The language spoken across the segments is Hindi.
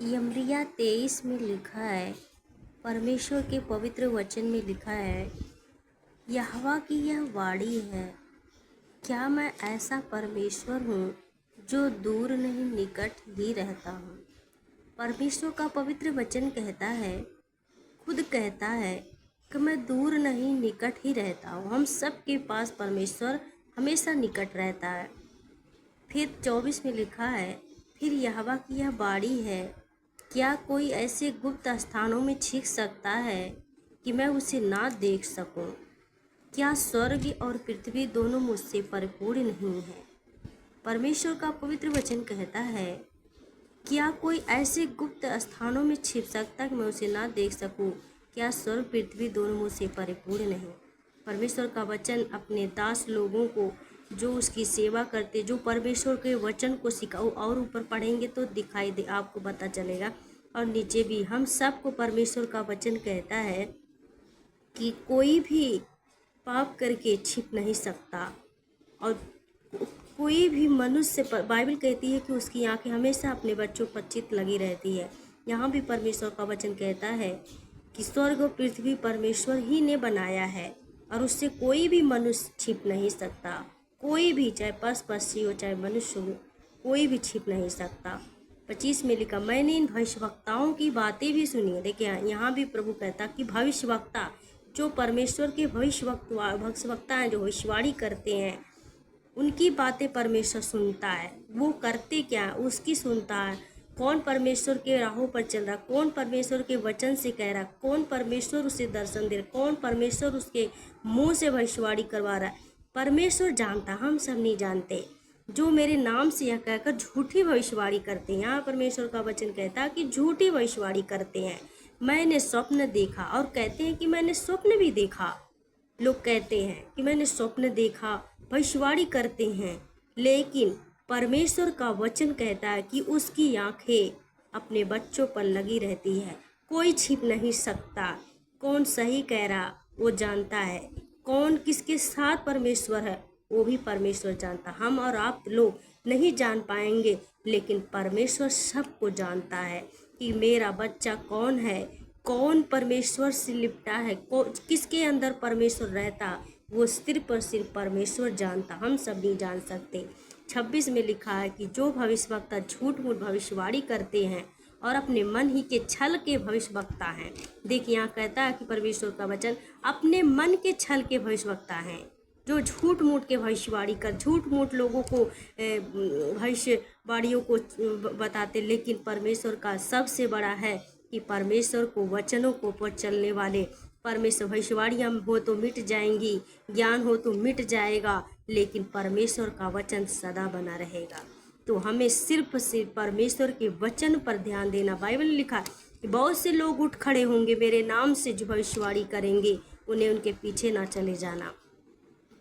यमरिया 23 में लिखा है, परमेश्वर के पवित्र वचन में लिखा है, यहोवा की यह वाणी है, क्या मैं ऐसा परमेश्वर हूँ जो दूर नहीं निकट ही रहता हूँ। परमेश्वर का पवित्र वचन कहता है, खुद कहता है कि मैं दूर नहीं निकट ही रहता हूँ। हम सब के पास परमेश्वर हमेशा निकट रहता है। फिर 24 में लिखा है, फिर यहोवा की यह वाणी है, क्या कोई ऐसे गुप्त स्थानों में छिप सकता है कि मैं उसे ना देख सकूं? क्या स्वर्ग और पृथ्वी दोनों मुझसे परिपूर्ण नहीं है? परमेश्वर का पवित्र वचन कहता है, क्या कोई ऐसे गुप्त स्थानों में छिप सकता है कि मैं उसे ना देख सकूं? क्या स्वर्ग पृथ्वी दोनों मुझसे परिपूर्ण नहीं? परमेश्वर का वचन अपने दास लोगों को, जो उसकी सेवा करते, जो परमेश्वर के वचन को सिखाओ, और ऊपर पढ़ेंगे तो दिखाई दे, आपको पता चलेगा। और नीचे भी हम सबको परमेश्वर का वचन कहता है कि कोई भी पाप करके छिप नहीं सकता, और कोई भी मनुष्य पर, बाइबल कहती है कि उसकी आंखें हमेशा अपने बच्चों पर चित लगी रहती है। यहाँ भी परमेश्वर का वचन कहता है कि स्वर्ग और पृथ्वी परमेश्वर ही ने बनाया है, और उससे कोई भी मनुष्य छिप नहीं सकता। कोई भी, चाहे पशु पक्षी हो चाहे मनुष्य हो, कोई भी छिप नहीं सकता। 25 में लिखा, मैंने इन भविष्यवक्ताओं की बातें भी सुनी है। देखिए यहाँ भी प्रभु कहता कि भविष्यवक्ता, जो परमेश्वर के भविष्यवक्ता हैं, जो भविष्यवाणी करते हैं, उनकी बातें परमेश्वर सुनता है। वो करते क्या है उसकी सुनता है। कौन परमेश्वर के राहों पर चल रहा, कौन परमेश्वर के वचन से कह रहा, कौन परमेश्वर उसे दर्शन दे रहा, कौन परमेश्वर उसके मुंह से भविष्यवाणी करवा रहा है, परमेश्वर जानता, हम सब नहीं जानते। जो मेरे नाम से यह कहकर झूठी भविष्यवाणी करते हैं, यहाँ परमेश्वर का वचन कहता है कि झूठी भविष्यवाणी करते हैं। मैंने स्वप्न देखा, और कहते हैं कि मैंने स्वप्न भी देखा। लोग कहते हैं कि मैंने स्वप्न देखा, भविष्यवाणी करते हैं, लेकिन परमेश्वर का वचन कहता है कि उसकी आंखें अपने बच्चों पर लगी रहती है। कोई छिप नहीं सकता। कौन सही कह रहा वो जानता है, कौन किसके साथ परमेश्वर है वो भी परमेश्वर जानता। हम और आप लोग नहीं जान पाएंगे, लेकिन परमेश्वर सबको जानता है कि मेरा बच्चा कौन है, कौन परमेश्वर से लिपटा है, किसके अंदर परमेश्वर रहता, वो सिर्फ और सिर्फ परमेश्वर जानता, हम सब नहीं जान सकते। 26 में लिखा है कि जो भविष्यवक्ता झूठ मूठ भविष्यवाणी करते हैं और अपने मन ही के छल के भविष्यवक्ता हैं। देखिए यहाँ कहता है कि परमेश्वर का वचन अपने मन के छल के भविष्यवक्ता हैं, जो झूठ मूठ के भविष्यवाणी कर, झूठ मूठ लोगों को भविष्यवाणियों को बताते। लेकिन परमेश्वर का सबसे बड़ा है कि परमेश्वर को वचनों को पर चलने वाले, परमेश्वर, भविष्यवाणियाँ हो तो मिट जाएंगी, ज्ञान हो तो मिट जाएगा, लेकिन परमेश्वर का वचन सदा बना रहेगा। तो हमें सिर्फ परमेश्वर के वचन पर ध्यान देना। बाइबल में लिखा है कि बहुत से लोग उठ खड़े होंगे मेरे नाम से जो भविष्यवाणी करेंगे, उन्हें उनके पीछे ना चले जाना।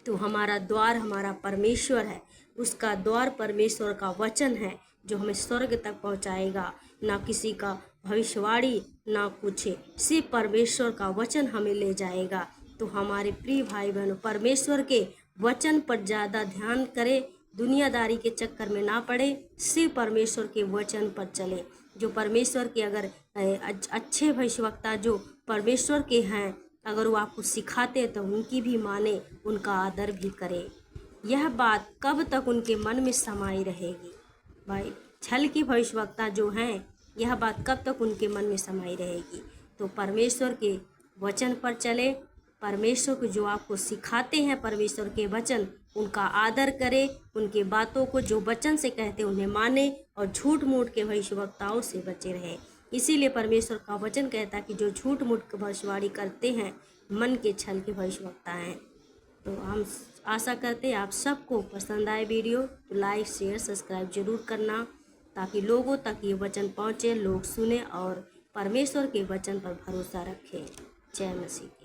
तो हमारा द्वार हमारा परमेश्वर है, उसका द्वार परमेश्वर का वचन है जो हमें स्वर्ग तक पहुंचाएगा। ना किसी का भविष्यवाणी ना कुछ, सिर्फ परमेश्वर का वचन हमें ले जाएगा। तो हमारे प्रिय भाई बहनों, परमेश्वर के वचन पर ज़्यादा ध्यान करें, दुनियादारी के चक्कर में ना पड़े, सिर्फ परमेश्वर के वचन पर चले। जो परमेश्वर के अगर अच्छे भविष्यवक्ता जो परमेश्वर के हैं, अगर वो आपको सिखाते तो उनकी भी माने, उनका आदर भी करे। यह बात कब तक उनके मन में समाई रहेगी? भाई, छल की भविष्यवक्ता जो हैं, यह बात कब तक उनके मन में समाई रहेगी? तो परमेश्वर के वचन पर चले, परमेश्वर को जो आपको सिखाते हैं परमेश्वर के वचन, उनका आदर करे, उनके बातों को जो वचन से कहते उन्हें माने, और झूठ मूठ के भविष्यवक्ताओं से बचे रहे। इसीलिए परमेश्वर का वचन कहता है कि जो झूठ मूठ भविष्यवाणी करते हैं मन के छल के भविष्यवक्ता हैं। तो हम आशा करते हैं आप सबको पसंद आए वीडियो, तो लाइक शेयर सब्सक्राइब जरूर करना, ताकि लोगों तक ये वचन पहुँचे, लोग सुने और परमेश्वर के वचन पर भरोसा रखें। जय मसीह।